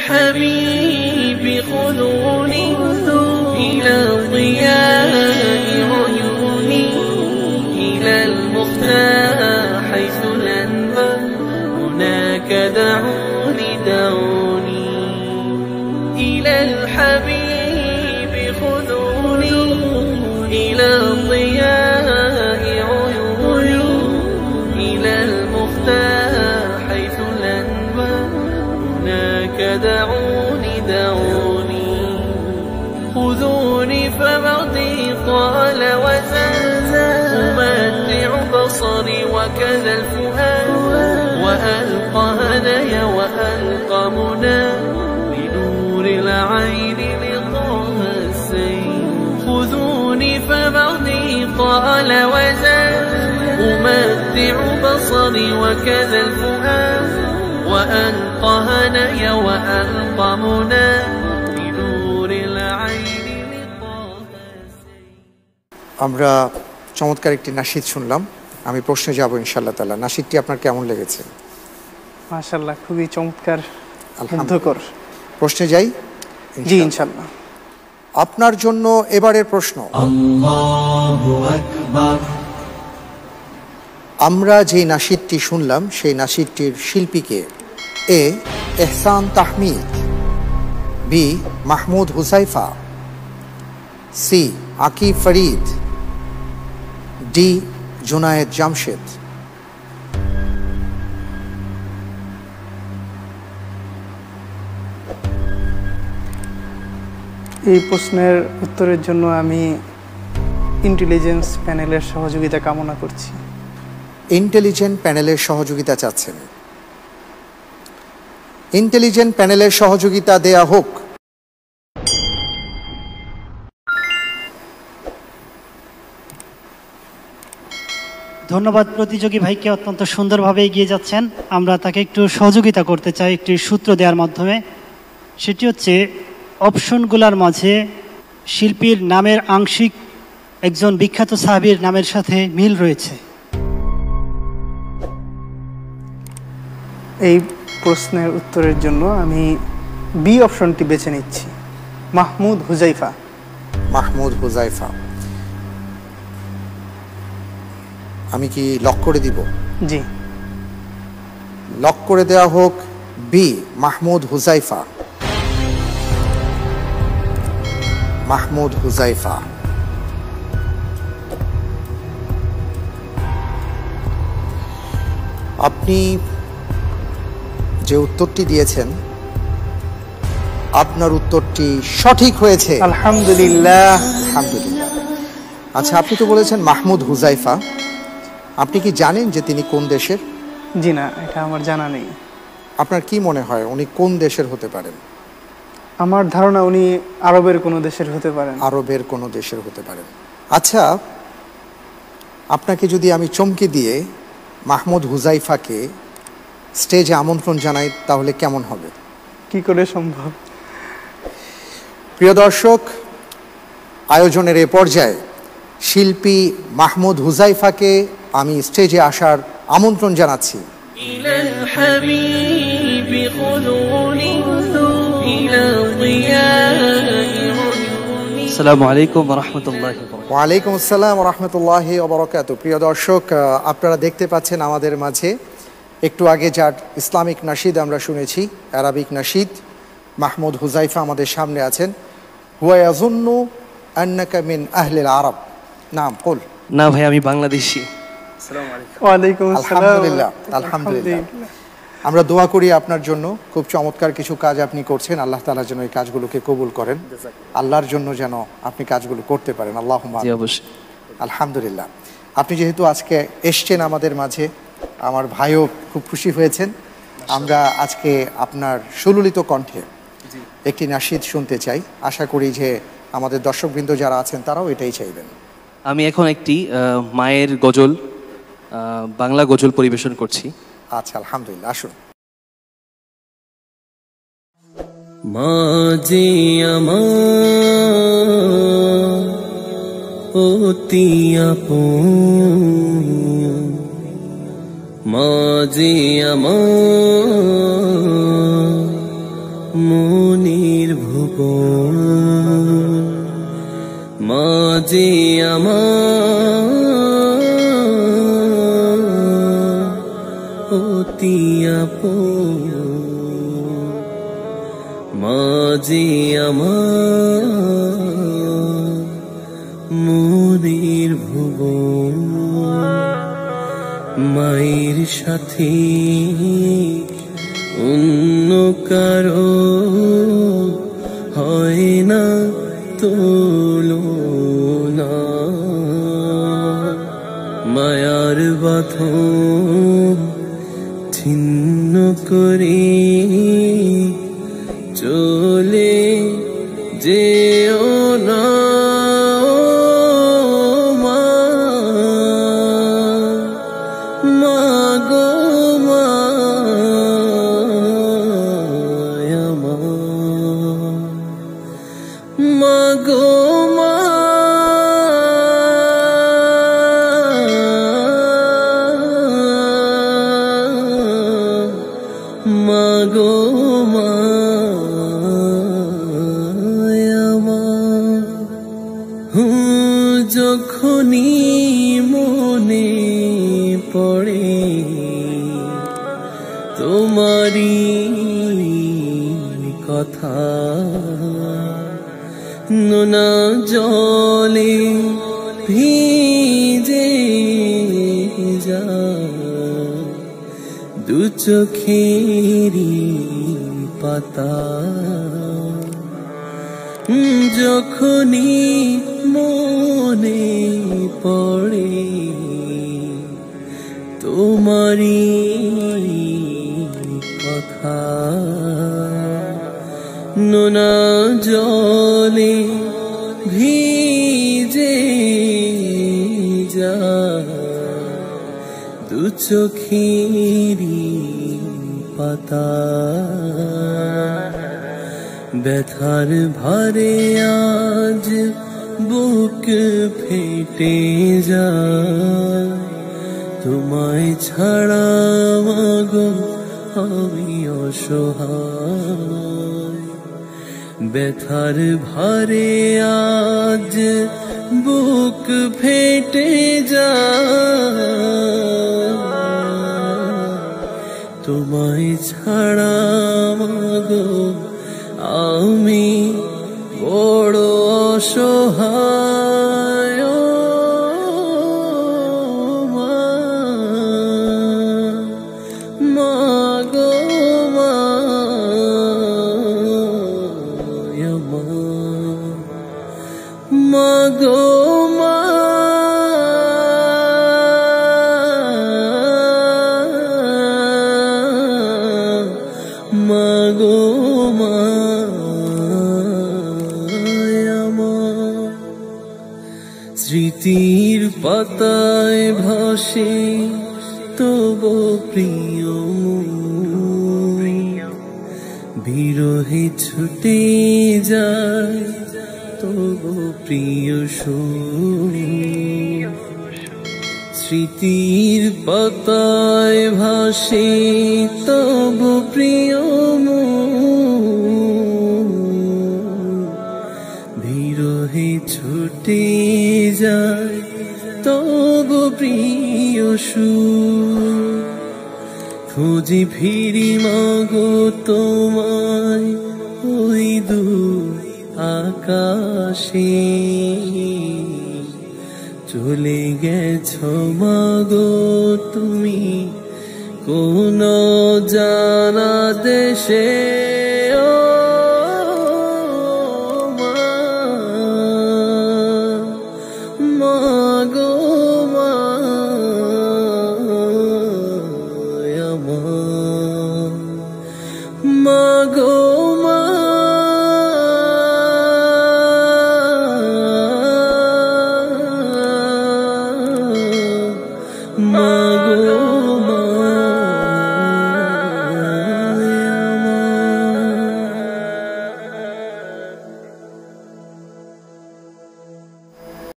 الحبيب خذوني إلى ضياء عيوني إلى المختار حيث الأنوار هناك دعوني إلى الحبيب خذوني إلى ضياء عيوني إلى المختار حيث الأنوار هناك دعوني خذوني فبعدي طال وزاد أمتع بصري وكذا الفؤاد وألقى هدايا وألقى منى بنور العين لطه السيد خذوني فبعدي طال وزاد أمتع بصري وكذا الفؤاد وألقى هدايا وألقى منى بنور العين لطه السيد। আমরা চমৎকার একটি নাশিদ শুনলাম। আমি প্রশ্নে যাব ইনশাআল্লাহ তাআলা। নাশিদটি আপনার কেমন লেগেছে? মাশাআল্লাহ, খুবই চমৎকার, মুগ্ধকর। প্রশ্নে যাই? জি ইনশাআল্লাহ। আপনার জন্য এবারের প্রশ্ন, আল্লাহু আকবার। আমরা যে নাশিদটি শুনলাম সেই নাশিদটির শিল্পীকে? A Ehsan Tahmid, B Mahmud Huzaifa, C Akib Farid, D Junaid Jamshed. এই প্রশ্নের উত্তরের জন্য আমি ইন্টেলিজেন্স প্যানেলের সহযোগিতা কামনা করছি। ইন্টেলিজেন্ট প্যানেলের সহযোগিতা চাচ্ছেন? ইন্টেলিজেন্ট প্যানেলের সহযোগিতা দেয়া হোক। ধন্যবাদ প্রতিযোগী ভাইকে, অত্যন্ত সুন্দরভাবে এগিয়ে যাচ্ছেন। আমরা তাকে একটু সহযোগিতা করতে চাই একটি সূত্র দেওয়ার মাধ্যমে। সেটি হচ্ছে অপশনগুলোর মাঝে শিল্পীর নামের আংশিক একজন বিখ্যাত সাহাবীর নামের সাথে মিল রয়েছে। এই প্রশ্নের উত্তরের জন্য আমি বি অপশনটি বেছে নিচ্ছি, মাহমুদ হুজাইফা। মাহমুদ হুজাইফা। আমি কি লক করে দিব? জি, লক করে দেওয়া হোক বি মাহমুদ হুজাইফা। মাহমুদ হুজাইফা। আপনি যে উত্তরটি দিয়েছেন, আপনার উত্তরটি সঠিক হয়েছে। আলহামদুলিল্লাহ। আলহামদুলিল্লাহ। আচ্ছা, আপনি তো বলেছেন মাহমুদ হুজাইফা, আপনি কি জানেন যে তিনি কোন দেশের? জি না, এটা আমার জানা নেই। আপনার কি মনে হয় উনি কোন দেশের হতে পারেন? আমার ধারণা উনি আরবের কোনো দেশের হতে পারেন। আরবের কোনো দেশের হতে পারেন। আচ্ছা, আপনাকে যদি আমি চমকে দিয়ে মাহমুদ হুজাইফাকে স্টেজে আমন্ত্রণ জানাই তাহলে কেমন হবে? কি করে সম্ভব? প্রিয় দর্শক, আয়োজনের এ পর্যায়ে শিল্পী মাহমুদ হুজাইফাকে আমি স্টেজে আসার আমন্ত্রণ জানাচ্ছি। আসসালামু আলাইকুম ওয়া রাহমাতুল্লাহি ওয়া বারাকাতুহু। ওয়া আলাইকুম আসসালাম ওয়া রাহমাতুল্লাহি ওয়া বারাকাতুহু। প্রিয় দর্শক, আপনারা দেখতে পাচ্ছেন আমাদের মাঝে একটু আগে যার ইসলামিক নাশিদ আমরা শুনেছি, আরবিক নাশিদ, মাহমুদ হুজাইফা আমাদের সামনে আছেন। হুয়া ইয়াযুন্নু আন্নাকা মিন আহলিল আরব। নাম কুল। না ভাই, আমি বাংলাদেশী। আসসালামু আলাইকুম। ওয়া আলাইকুম আসসালাম। আলহামদুলিল্লাহ, আলহামদুলিল্লাহ। আমরা দোয়া করি আপনার জন্য। খুব চমৎকার কিছু কাজ আপনি করছেন। আল্লাহ তাআলা যেন এই কাজগুলোকে কবুল করেন, আল্লাহর জন্য যেন আপনি কাজগুলো করতে পারেন। আল্লাহুম্মা। জি অবশ্যই। আলহামদুলিল্লাহ। আপনি যেহেতু আজকে এসছেন আমাদের মাঝে, আমার ভাইও খুব খুশি হয়েছেন। আমরা আজকে আপনার সুললিত কণ্ঠে একটি নাশিদ শুনতে চাই। আশা করি যে আমাদের দর্শকবৃন্দ যারা আছেন তারাও এটাই চাইবেন। আমি এখন একটি মায়ের গজল, বাংলা গজল পরিবেশন করছি। আচ্ছা, আলহামদুলিল্লাহ, আসুন। মাঝে আমার অতি আপন, মাঝে আমার মনির ভুবন মাঝে আমার অতি আপন মাঝে আমার মনির ভুবন মায়ের সাথে অন্য কারো হয় না তুলনা মায়ার বাঁধন ছিন্ন করে চলে যেও না যখনই মনে পড়ে তোমারি কথা নোনা জলে ভিজে যায় দু চোখেরই পাতা যখনই মনে পড়ে তোমারি কথা নোনা জলে ভিজে যায় দু চোখেরই পাতা ব্যথার ভারে আজ বুক ফেটে যায় তোমায় ছাড়া মাগো আমি অসহায় ব্যথার ভারে আজ বুক ফেটে যায় তোমায় ছাড়া মাগো আমি বড় অসহায় মাগো মাগো মাগো স্মৃতির পাতায় ভাসে তবু প্রিয় বিরহে ছুটে যায় তবু প্রিয় সুর স্মৃতির পাতায় ভাসে তবু প্রিয় বিরহে ছুটে যায় তবু প্রিয় সুর খুঁজি ফিরি মাগো তোমায় ওই দূর আকাশে চলে গেছো মাগো তুমি কোন জানা দেশে মাগো মাগো মা